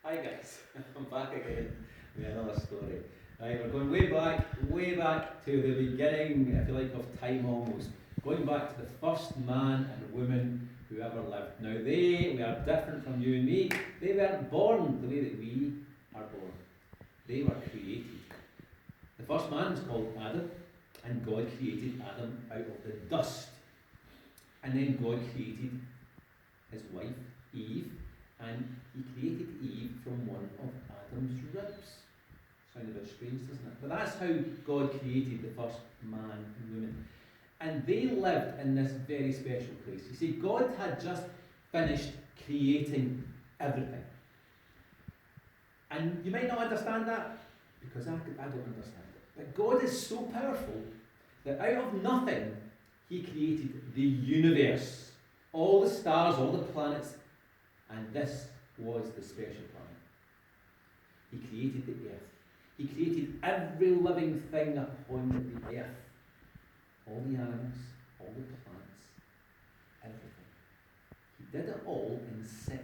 Hi guys, I'm back again with another story. Right, we're going way back to the beginning, if you like, of time almost. Going back to the first man and woman who ever lived. Now they were different from you and me. They weren't born the way that we are born. They were created. The first man was called Adam, and God created Adam out of the dust. And then God created his wife, Eve, and he created Eve from one of Adam's ribs. Sounds a bit strange, doesn't it? But that's how God created the first man and woman. And they lived in this very special place. You see, God had just finished creating everything. And you might not understand that, because I don't understand it. But God is so powerful that out of nothing, he created the universe. All the stars, all the planets, and this was the special planet. He created the earth. He created every living thing upon the earth. All the animals, all the plants, everything. He did it all in 6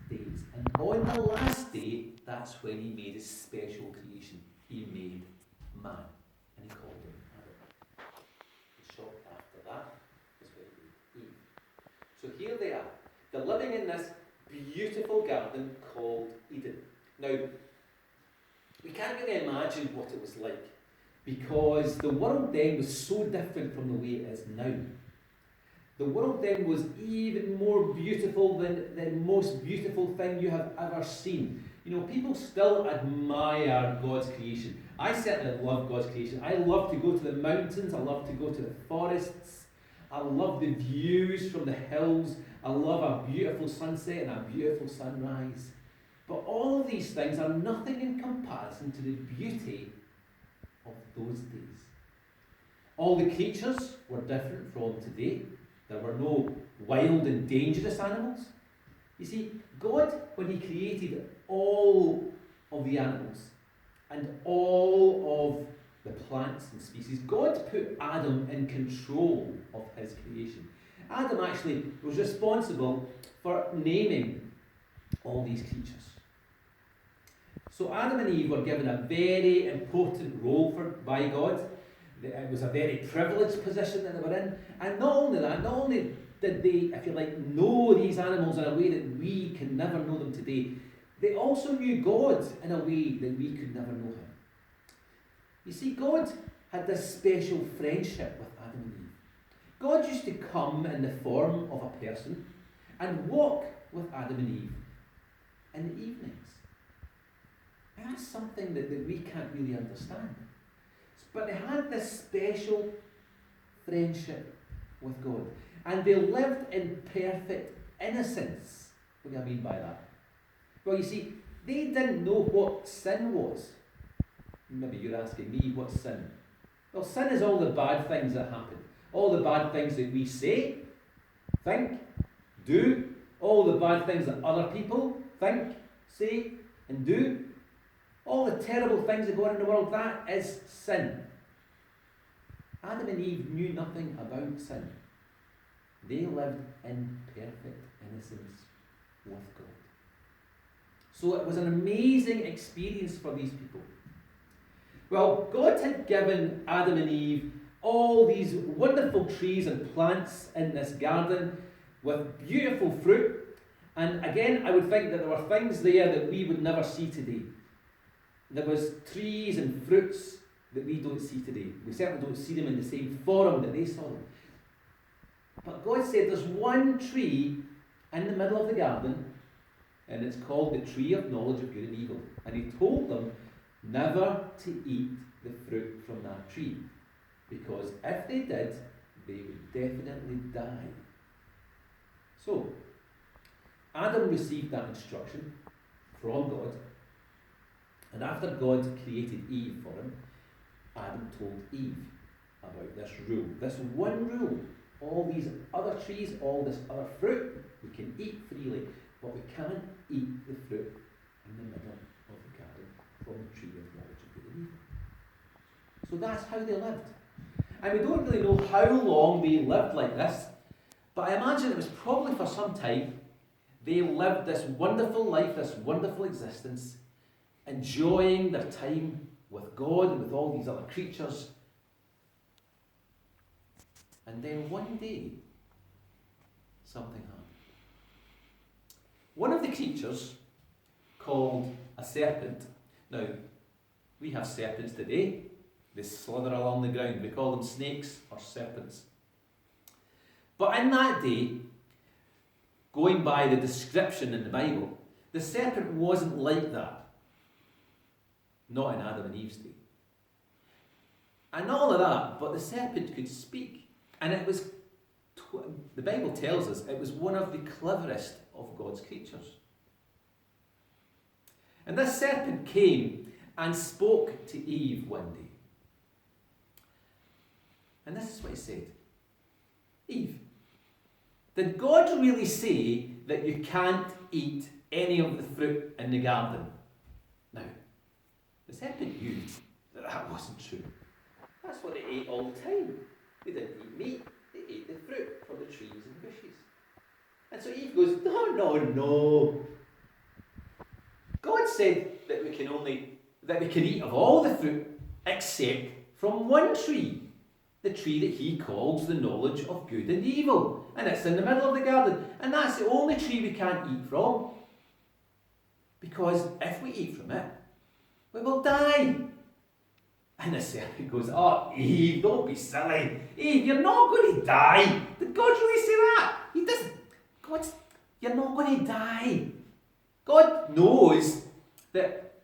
days. And on the last day, that's when he made his special creation. He made man. And he called him Adam. The short after that is when he made Eve. So here they are. They're living in this beautiful garden called Eden. Now, we can't really imagine what it was like, because the world then was so different from the way it is now. The world then was even more beautiful than the most beautiful thing you have ever seen. You know, people still admire God's creation. I certainly love God's creation. I love to go to the mountains. I love to go to the forests. I love the views from the hills. I love a beautiful sunset and a beautiful sunrise. But all of these things are nothing in comparison to the beauty of those days. All the creatures were different from today. There were no wild and dangerous animals. You see, God, when he created all of the animals and all of the plants and species, God put Adam in control of his creation. Adam actually was responsible for naming all these creatures. So Adam and Eve were given a very important role by God. It was a very privileged position that they were in. And not only that, not only did they, if you like, know these animals in a way that we can never know them today, they also knew God in a way that we could never know him. You see, God had this special friendship with Adam and Eve. God used to come in the form of a person and walk with Adam and Eve in the evenings. And that's something that we can't really understand. But they had this special friendship with God. And they lived in perfect innocence. What do I mean by that? Well, you see, they didn't know what sin was. Maybe you're asking me, what's sin? Well, sin is all the bad things that happen. All the bad things that we say, think, do. All the bad things that other people think, say, and do. All the terrible things that go on in the world, that is sin. Adam and Eve knew nothing about sin. They lived in perfect innocence with God. So it was an amazing experience for these people. Well, God had given Adam and Eve all these wonderful trees and plants in this garden with beautiful fruit. And again, I would think that there were things there that we would never see today. There was trees and fruits that we don't see today. We certainly don't see them in the same form that they saw them. But God said there's one tree in the middle of the garden, and it's called the tree of knowledge of good and evil. And he told them never to eat the fruit from that tree, because if they did, they would definitely die. So, Adam received that instruction from God. And after God created Eve for him, Adam told Eve about this rule. This one rule. All these other trees, all this other fruit, we can eat freely, but we can't eat the fruit in the middle of the garden from the tree of knowledge of good and evil. So that's how they lived. And we don't really know how long they lived like this, but I imagine it was probably for some time. They lived this wonderful life, this wonderful existence, enjoying their time with God and with all these other creatures. And then one day, something happened. One of the creatures, called a serpent. Now, we have serpents today. They slither along the ground. We call them snakes or serpents. But in that day, going by the description in the Bible, the serpent wasn't like that. Not in Adam and Eve's day. And not all of that, but the serpent could speak. And it was, the Bible tells us, it was one of the cleverest of God's creatures. And this serpent came and spoke to Eve one day. And this is what he said. Eve, did God really say that you can't eat any of the fruit in the garden? Now, the serpent knew that that wasn't true. That's what they ate all the time. They didn't eat meat, they ate the fruit from the trees and bushes. And so Eve goes, no. God said that we can eat of all the fruit except from one tree. The tree that he calls the knowledge of good and evil. And it's in the middle of the garden. And that's the only tree we can't eat from. Because if we eat from it, we will die. And the serpent goes, oh, Eve, don't be silly. Eve, you're not going to die. Did God really say that? He doesn't. You're not going to die. God knows that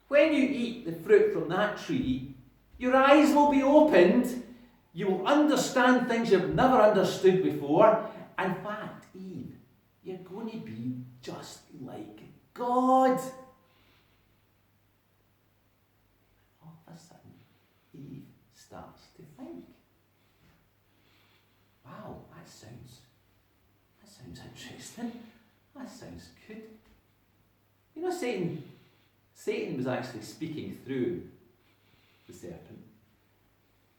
when you eat the fruit from that tree, your eyes will be opened. You will understand things you've never understood before. In fact, Eve, you're going to be just like God. All of a sudden, Eve starts to think, wow, that sounds interesting. That sounds good. You know, Satan was actually speaking through the serpent.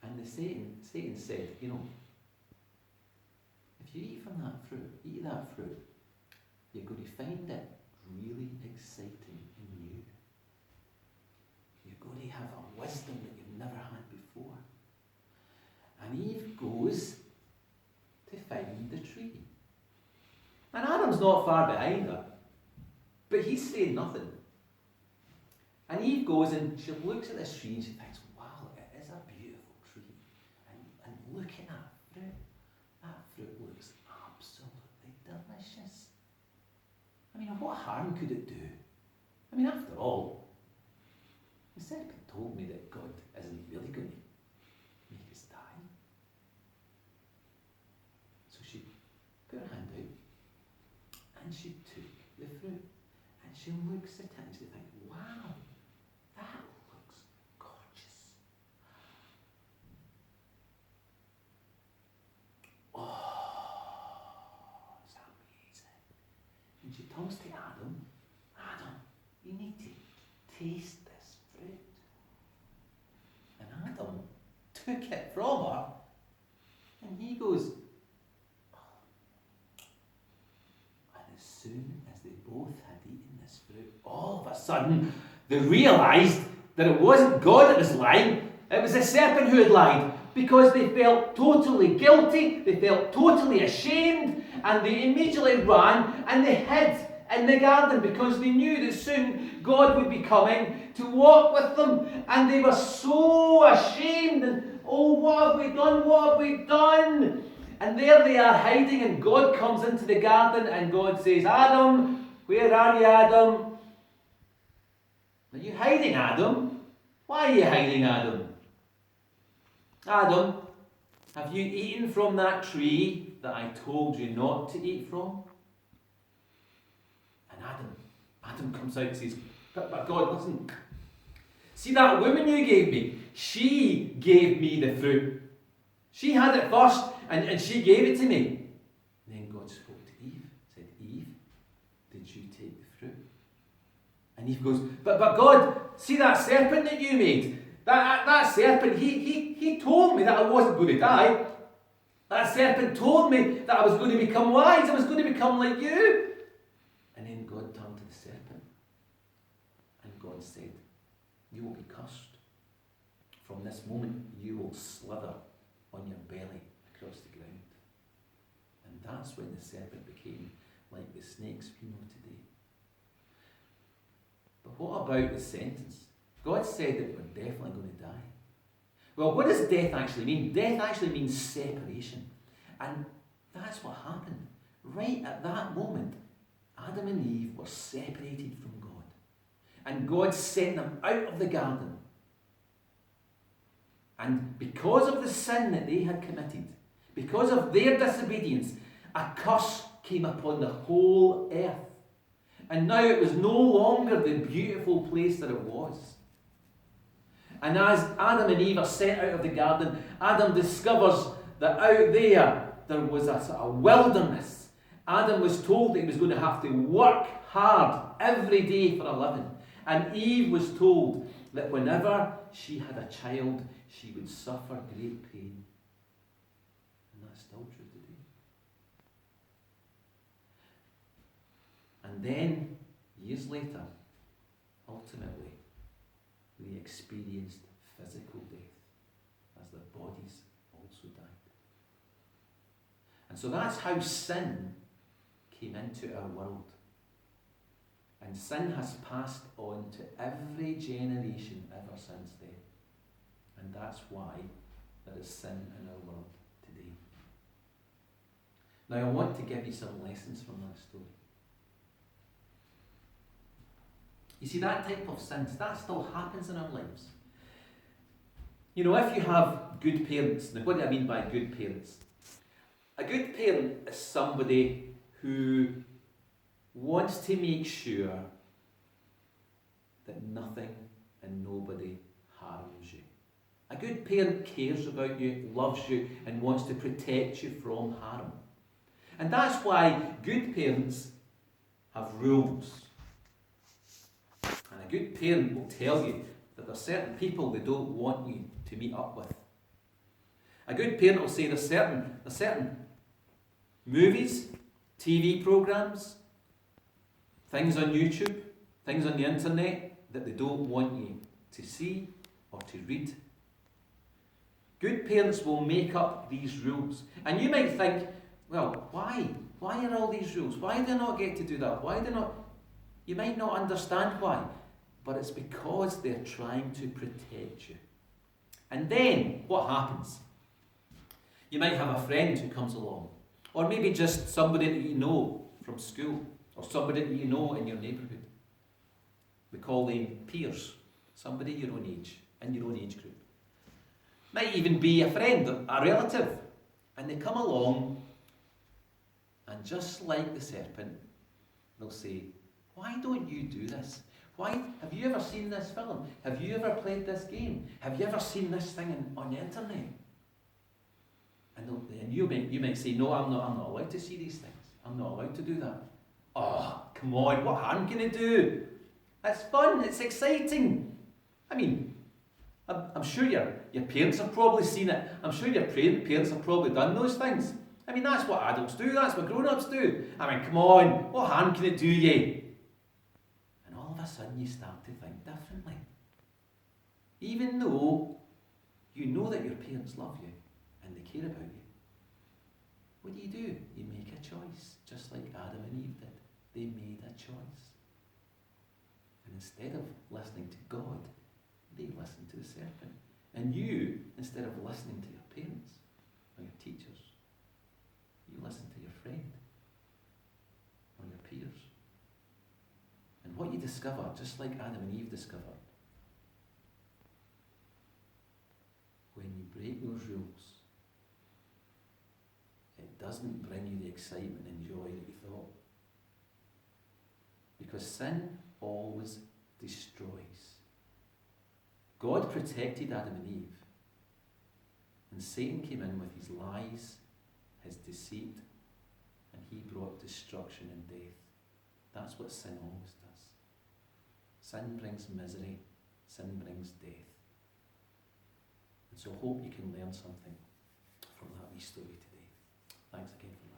And Satan said, you know, if you eat from that fruit, you're going to find it really exciting and new. You're going to have a wisdom that you've never had before. And Eve goes to find the tree. And Adam's not far behind her, but he's saying nothing. And Eve goes and she looks at this tree and she thinks, wow, it is a beautiful tree. And look at that fruit. That fruit looks absolutely delicious. I mean, what harm could it do? I mean, after all, the serpent told me that God isn't really going to make us die. So she put her hand out and she took the fruit. And she looks at it and she thinks, wow, that looks gorgeous. Oh, it's amazing. And she turns to Adam, you need to taste this fruit. And Adam took it from her and he goes, and as soon as they both had eaten this fruit, all of a sudden they realised that it wasn't God that was lying, it was the serpent who had lied, because they felt totally guilty, they felt totally ashamed, and they immediately ran and they hid in the garden because they knew that soon God would be coming to walk with them, and they were so ashamed and, oh, what have we done? And there they are hiding, and God comes into the garden and God says, Adam, where are you, Adam? Are you hiding, Adam? Why are you hiding, Adam? Adam, have you eaten from that tree that I told you not to eat from? And Adam comes out and says, but God, listen. See that woman you gave me? She gave me the fruit. She had it first and she gave it to me. And then God spoke to Eve, said, Eve, did you take the fruit? And Eve goes, but God, see that serpent that you made? That serpent, he told me that I wasn't going to die. That serpent told me that I was going to become wise. I was going to become like you. then God turned to the serpent, and God said, you will be cursed. From this moment, you will slither on your belly across the ground. And that's when the serpent became like the snakes we know today. But what about the sentence? God said that we're definitely going to die. Well, what does death actually mean? Death actually means separation. And that's what happened. Right at that moment, Adam and Eve were separated from God. And God sent them out of the garden. And because of the sin that they had committed, because of their disobedience, a curse came upon the whole earth. And now it was no longer the beautiful place that it was. And as Adam and Eve are sent out of the garden, Adam discovers that out there was a sort of wilderness. Adam was told that he was going to have to work hard every day for a living. And Eve was told that whenever she had a child, she would suffer great pain. And that's still true today. And then, years later, ultimately, they experienced physical death as their bodies also died. And so that's how sin came into our world. And sin has passed on to every generation ever since then. And that's why there is sin in our world today. Now I want to give you some lessons from that story. You see, that type of sin, that still happens in our lives. You know, if you have good parents, now what do I mean by good parents? A good parent is somebody who wants to make sure that nothing and nobody harms you. A good parent cares about you, loves you, and wants to protect you from harm. And that's why good parents have rules. And a good parent will tell you that there are certain people they don't want you to meet up with. A good parent will say there's certain movies, TV programs, things on YouTube, things on the internet that they don't want you to see or to read. Good parents will make up these rules. And you might think, well, why? Why are all these rules? Why do they not get to do that? Why do not? You might not understand why, but it's because they're trying to protect you. And then, what happens? You might have a friend who comes along, or maybe just somebody that you know from school, or somebody that you know in your neighbourhood. We call them peers, somebody your own age, in your own age group. Might even be a friend, a relative, and they come along, and just like the serpent, they'll say, why don't you do this? Why have you ever seen this film? Have you ever played this game? Have you ever seen this thing on the internet? And you might say, no, I'm not allowed to see these things. I'm not allowed to do that. Oh, come on, what harm can it do? It's fun, it's exciting. I mean, I'm sure your parents have probably seen it. I'm sure your parents have probably done those things. I mean, that's what adults do, that's what grown-ups do. I mean, come on, what harm can it do you? And all of a sudden you start to think differently. Even though you know that your parents love you and they care about you, what do? You make a choice, just like Adam and Eve did. They made a choice. And instead of listening to God, they listened to the serpent. And you, instead of listening to your parents or your teachers, you listen to your friend or your peers. And what you discover, just like Adam and Eve discovered, when you break those rules, it doesn't bring you the excitement and joy that you thought. Because sin always destroys. God protected Adam and Eve, and Satan came in with his lies, his deceit, and he brought destruction and death. That's what sin always does. Sin brings misery, sin brings death. And so I hope you can learn something from that wee story today. Thanks again for listening.